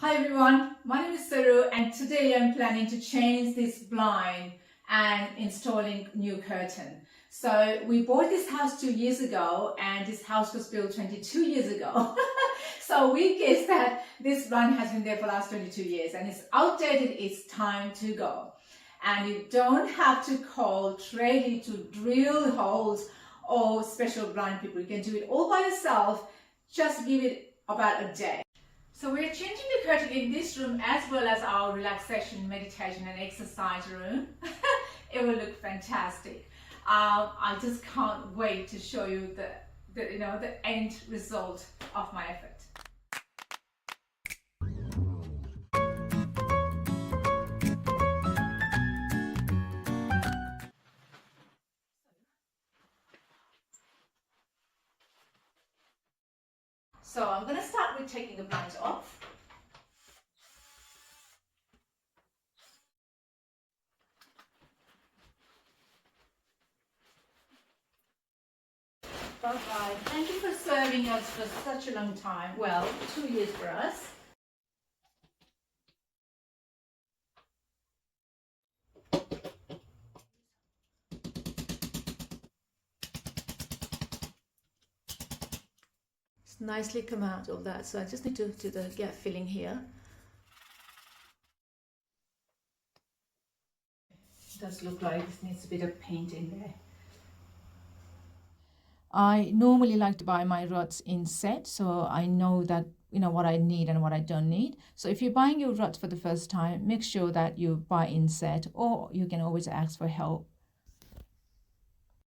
Hi everyone, my name is Saru and today I'm planning to change this blind and installing new curtain. So we bought this house 2 years ago and this house was built 22 years ago. So we guess that this blind has been there for the last 22 years and it's outdated, it's time to go. And you don't have to call tradie to drill holes or special blind people. You can do it all by yourself, just give it about a day. So we're changing the curtain in this room as well as our relaxation, meditation and exercise room. It will look fantastic. I just can't wait to show you the end result of my effort. So I'm going to start with taking the blinds off. Bye-bye. Thank you for serving us for such a long time. Well, 2 years for us. It's nicely come out of that, so I just need to do the gap filling here. It does look like this needs a bit of paint in there. I normally like to buy my rods in set, so I know that what I need and what I don't need. So if you're buying your rods for the first time, make sure that you buy in set, or you can always ask for help.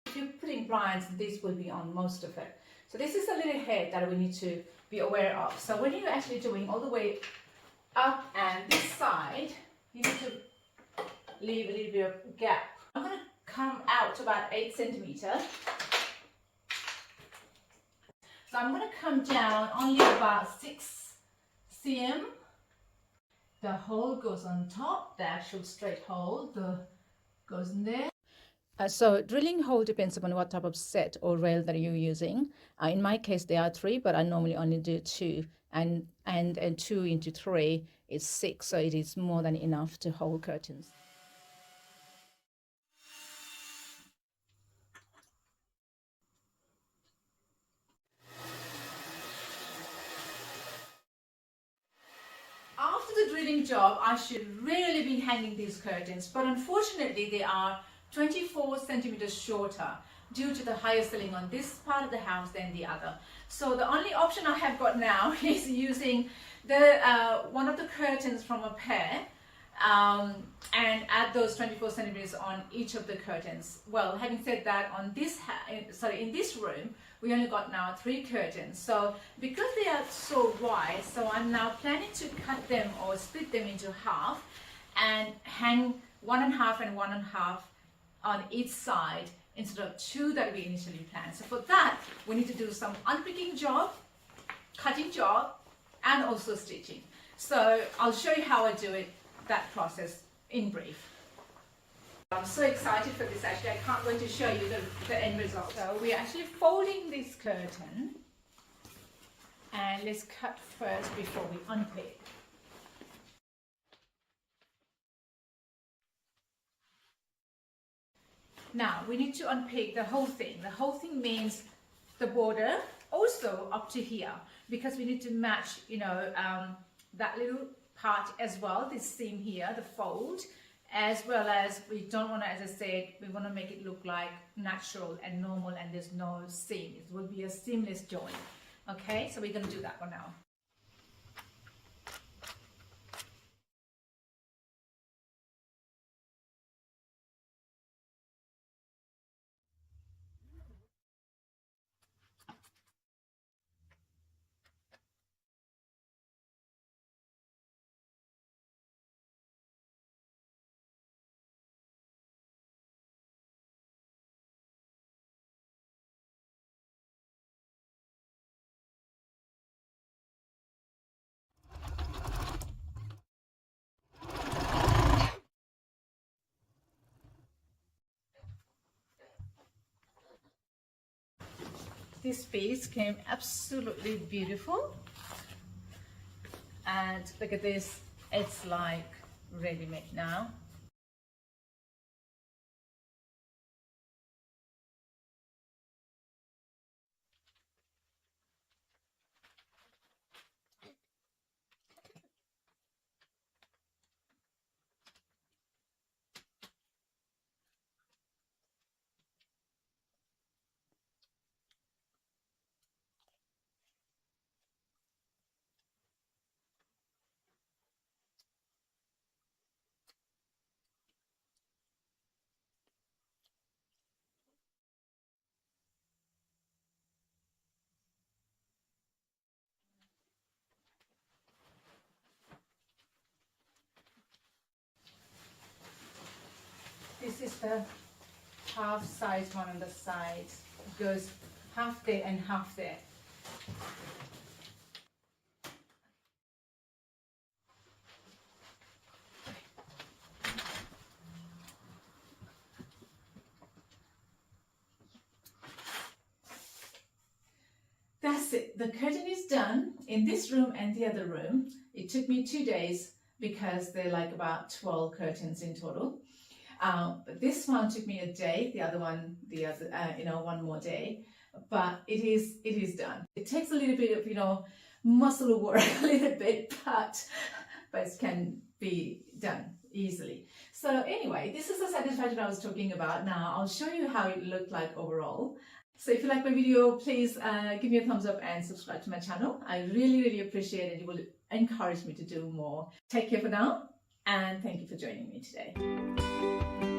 If you're putting blinds, this will be on most of it. So this is a little head that we need to be aware of. So when you're actually doing all the way up and this side, you need to leave a little bit of gap. I'm going to come out to about 8 centimeters. So I'm going to come down only about 6 cm. The hole goes on top, the actual straight hole goes in there. So drilling hole depends upon what type of set or rail that you're using. In my case, there are 3, but I normally only do 2. And 2 into 3 is 6, so it is more than enough to hold curtains. After the drilling job, I should really be hanging these curtains, but unfortunately they are 24 centimeters shorter due to the higher ceiling on this part of the house than the other. So the only option I have got now is using one of the curtains from a pair and add those 24 centimeters on each of the curtains. Well, having said that, in this room, we only got now 3 curtains. So because they are so wide, so I'm now planning to cut them or split them into half and hang 1.5 and 1.5 on each side instead of 2 that we initially planned. So for that, we need to do some unpicking job, cutting job, and also stitching. So I'll show you how I do it, that process in brief. I'm so excited for this actually. I can't wait to show you the end result. So we're actually folding this curtain, and let's cut first before we unpick. Now we need to unpick the whole thing. The whole thing means the border also up to here, because we need to match that little part as well, this seam here, the fold, as well as we don't want to, as I said, we want to make it look like natural and normal and there's no seam. It will be a seamless joint. Okay, so we're going to do that one now. This piece came absolutely beautiful, and look at this, it's like ready made now. This is the half size one on the side. It goes half there and half there. That's it. The curtain is done in this room and the other room. It took me 2 days because they're like about 12 curtains in total. But this one took me a day. The other one, one more day. But it is done. It takes a little bit of muscle work, a little bit, but it can be done easily. So anyway, this is the satisfaction I was talking about. Now I'll show you how it looked like overall. So if you like my video, please give me a thumbs up and subscribe to my channel. I really appreciate it. It will encourage me to do more. Take care for now, and thank you for joining me today.